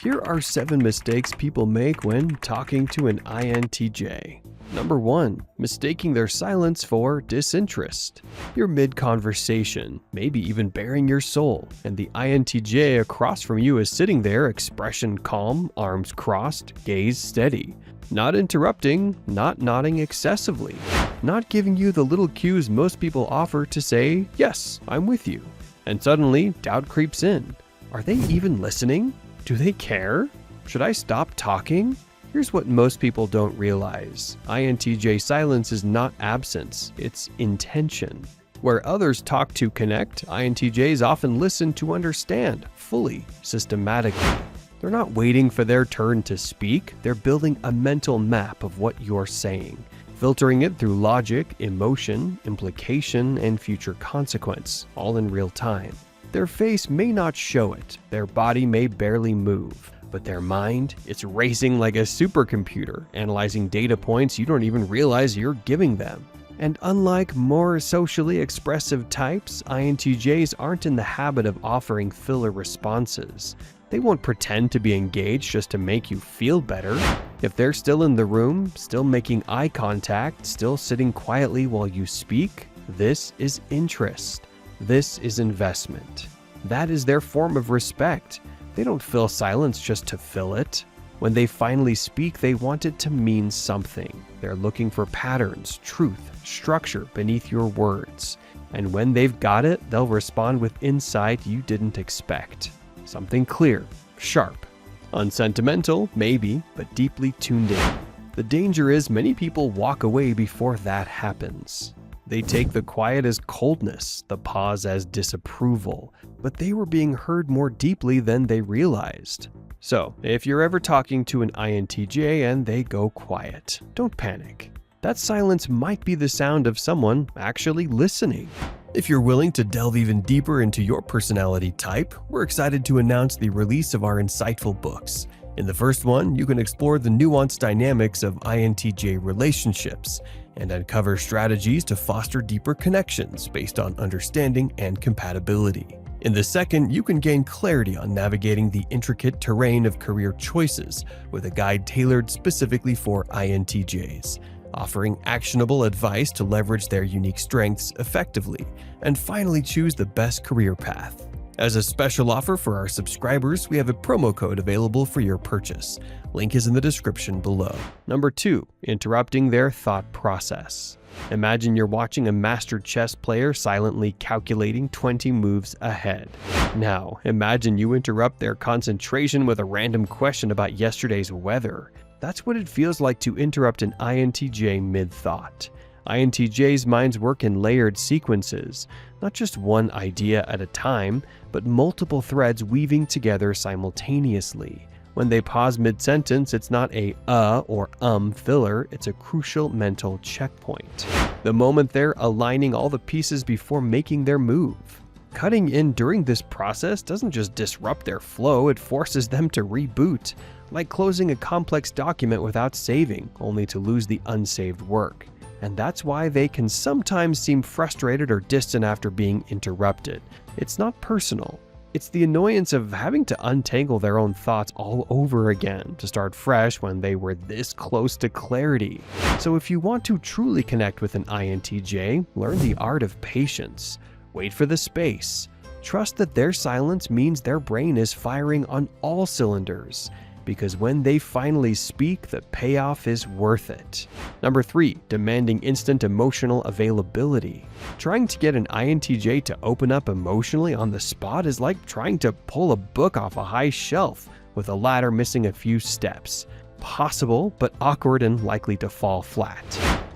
Here are 7 mistakes people make when talking to an INTJ. Number 1. Mistaking their silence for disinterest. You're mid-conversation, maybe even baring your soul, and the INTJ across from you is sitting there, expression calm, arms crossed, gaze steady. Not interrupting, not nodding excessively, not giving you the little cues most people offer to say, "Yes, I'm with you." And suddenly, doubt creeps in. Are they even listening? Do they care? Should I stop talking? Here's what most people don't realize. INTJ silence is not absence, it's intention. Where others talk to connect, INTJs often listen to understand, fully, systematically. They're not waiting for their turn to speak, they're building a mental map of what you're saying, filtering it through logic, emotion, implication, and future consequence, all in real time. Their face may not show it, their body may barely move, but their mind, it's racing like a supercomputer, analyzing data points you don't even realize you're giving them. And unlike more socially expressive types, INTJs aren't in the habit of offering filler responses. They won't pretend to be engaged just to make you feel better. If they're still in the room, still making eye contact, still sitting quietly while you speak, this is interest. This is investment. That is their form of respect. They don't fill silence just to fill it. When they finally speak, they want it to mean something. They're looking for patterns, truth, structure beneath your words. And when they've got it, they'll respond with insight you didn't expect. Something clear, sharp, unsentimental, maybe, but deeply tuned in. The danger is many people walk away before that happens. They take the quiet as coldness, the pause as disapproval, but they were being heard more deeply than they realized. So, if you're ever talking to an INTJ and they go quiet, don't panic. That silence might be the sound of someone actually listening. If you're willing to delve even deeper into your personality type, we're excited to announce the release of our insightful books. In the first one, you can explore the nuanced dynamics of INTJ relationships and uncover strategies to foster deeper connections based on understanding and compatibility. In the second, you can gain clarity on navigating the intricate terrain of career choices with a guide tailored specifically for INTJs, offering actionable advice to leverage their unique strengths effectively, and finally choose the best career path. As a special offer for our subscribers, we have a promo code available for your purchase. Link is in the description below. Number 2, interrupting their thought process. Imagine you're watching a master chess player silently calculating 20 moves ahead. Now, imagine you interrupt their concentration with a random question about yesterday's weather. That's what it feels like to interrupt an INTJ mid-thought. INTJ's minds work in layered sequences, not just one idea at a time, but multiple threads weaving together simultaneously. When they pause mid-sentence, it's not a or filler, it's a crucial mental checkpoint. The moment they're aligning all the pieces before making their move. Cutting in during this process doesn't just disrupt their flow, it forces them to reboot, like closing a complex document without saving, only to lose the unsaved work. And that's why they can sometimes seem frustrated or distant after being interrupted. It's not personal. It's the annoyance of having to untangle their own thoughts all over again to start fresh when they were this close to clarity. So if you want to truly connect with an INTJ, learn the art of patience. Wait for the space. Trust that their silence means their brain is firing on all cylinders. Because when they finally speak, the payoff is worth it. Number 3, demanding instant emotional availability. Trying to get an INTJ to open up emotionally on the spot is like trying to pull a book off a high shelf with a ladder missing a few steps. Possible, but awkward and likely to fall flat.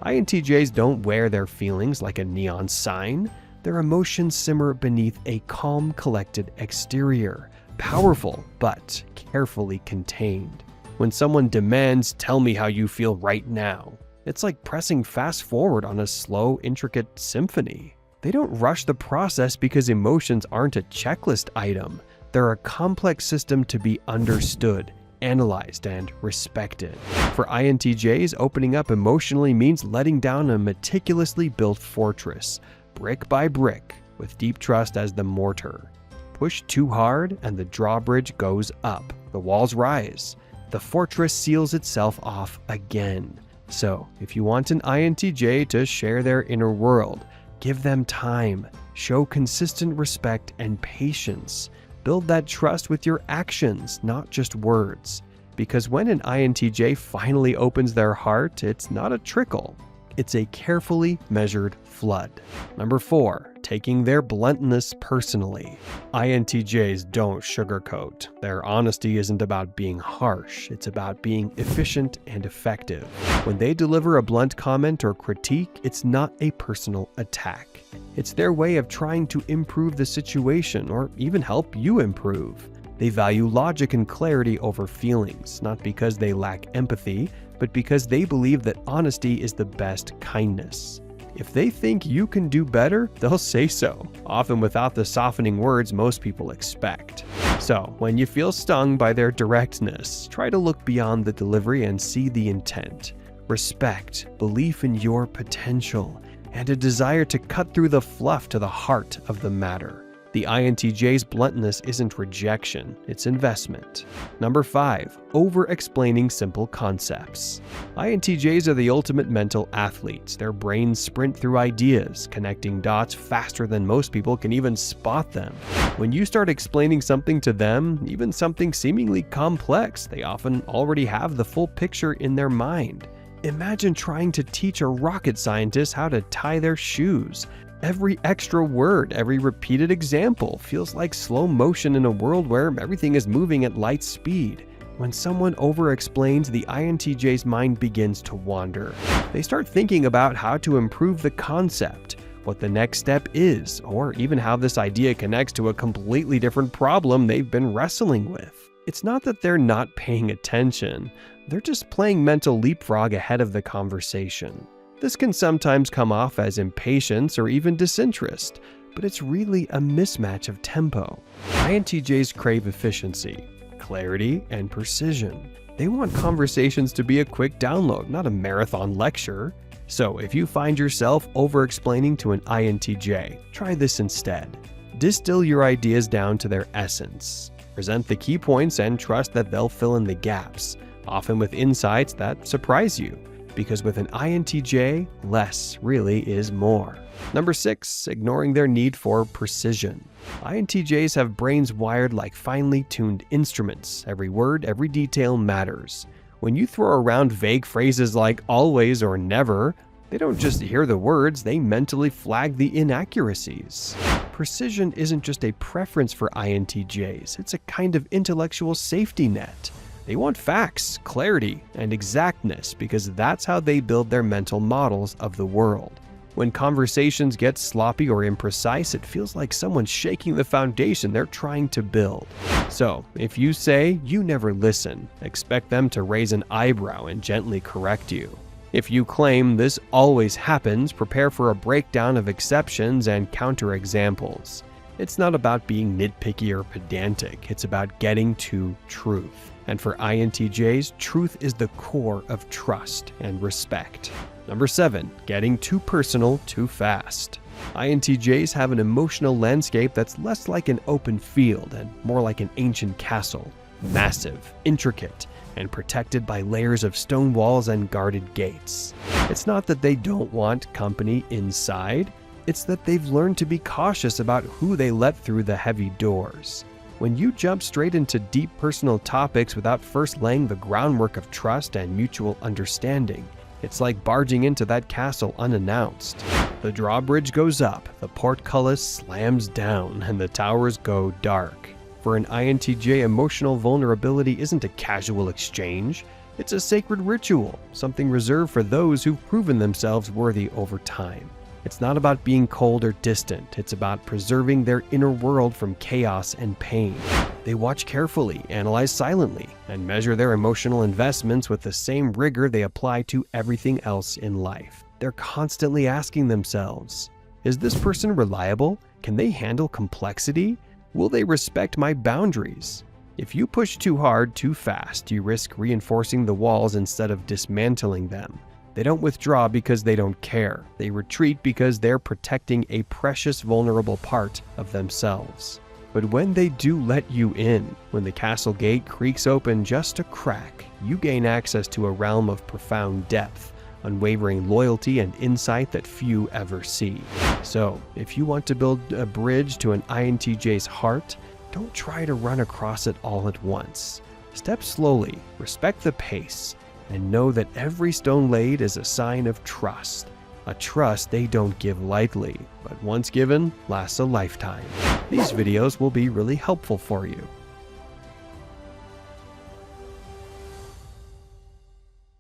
INTJs don't wear their feelings like a neon sign. Their emotions simmer beneath a calm, collected exterior. Powerful, but carefully contained. When someone demands, "Tell me how you feel right now," it's like pressing fast forward on a slow, intricate symphony. They don't rush the process because emotions aren't a checklist item. They're a complex system to be understood, analyzed, and respected. For INTJs, opening up emotionally means letting down a meticulously built fortress, brick by brick, with deep trust as the mortar. Push too hard and the drawbridge goes up, the walls rise. The fortress seals itself off again. So, if you want an INTJ to share their inner world, give them time, show consistent respect and patience. Build that trust with your actions, not just words. Because when an INTJ finally opens their heart, it's not a trickle. It's a carefully measured flood. Number 4, taking their bluntness personally. INTJs don't sugarcoat. Their honesty isn't about being harsh. It's about being efficient and effective. When they deliver a blunt comment or critique, it's not a personal attack. It's their way of trying to improve the situation or even help you improve. They value logic and clarity over feelings, not because they lack empathy, but because they believe that honesty is the best kindness. If they think you can do better, they'll say so, often without the softening words most people expect. So, when you feel stung by their directness, try to look beyond the delivery and see the intent. Respect, belief in your potential, and a desire to cut through the fluff to the heart of the matter. The INTJ's bluntness isn't rejection, it's investment. Number 5, over-explaining simple concepts. INTJs are the ultimate mental athletes. Their brains sprint through ideas, connecting dots faster than most people can even spot them. When you start explaining something to them, even something seemingly complex, they often already have the full picture in their mind. Imagine trying to teach a rocket scientist how to tie their shoes. Every extra word, every repeated example feels like slow motion in a world where everything is moving at light speed. When someone over-explains, the INTJ's mind begins to wander. They start thinking about how to improve the concept, what the next step is, or even how this idea connects to a completely different problem they've been wrestling with. It's not that they're not paying attention, they're just playing mental leapfrog ahead of the conversation. This can sometimes come off as impatience or even disinterest, but it's really a mismatch of tempo. INTJs crave efficiency, clarity, and precision. They want conversations to be a quick download, not a marathon lecture. So if you find yourself over-explaining to an INTJ, try this instead. Distill your ideas down to their essence. Present the key points and trust that they'll fill in the gaps, often with insights that surprise you. Because with an INTJ, less really is more. Number 6, ignoring their need for precision. INTJs have brains wired like finely tuned instruments. Every word, every detail matters. When you throw around vague phrases like always or never, they don't just hear the words, they mentally flag the inaccuracies. Precision isn't just a preference for INTJs, it's a kind of intellectual safety net. They want facts, clarity, and exactness because that's how they build their mental models of the world. When conversations get sloppy or imprecise, it feels like someone's shaking the foundation they're trying to build. So, if you say you never listen, expect them to raise an eyebrow and gently correct you. If you claim this always happens, prepare for a breakdown of exceptions and counterexamples. It's not about being nitpicky or pedantic, it's about getting to truth. And for INTJs, truth is the core of trust and respect. Number 7, getting too personal too fast. INTJs have an emotional landscape that's less like an open field and more like an ancient castle. Massive, intricate, and protected by layers of stone walls and guarded gates. It's not that they don't want company inside, it's that they've learned to be cautious about who they let through the heavy doors. When you jump straight into deep personal topics without first laying the groundwork of trust and mutual understanding, it's like barging into that castle unannounced. The drawbridge goes up, the portcullis slams down, and the towers go dark. For an INTJ, emotional vulnerability isn't a casual exchange, it's a sacred ritual, something reserved for those who've proven themselves worthy over time. It's not about being cold or distant, it's about preserving their inner world from chaos and pain. They watch carefully, analyze silently, and measure their emotional investments with the same rigor they apply to everything else in life. They're constantly asking themselves, is this person reliable? Can they handle complexity? Will they respect my boundaries? If you push too hard, too fast, you risk reinforcing the walls instead of dismantling them. They don't withdraw because they don't care. They retreat because they're protecting a precious, vulnerable part of themselves. But when they do let you in, when the castle gate creaks open just a crack, you gain access to a realm of profound depth, unwavering loyalty, and insight that few ever see. So, if you want to build a bridge to an INTJ's heart, don't try to run across it all at once. Step slowly, respect the pace, and know that every stone laid is a sign of trust. A trust they don't give lightly, but once given, lasts a lifetime. These videos will be really helpful for you.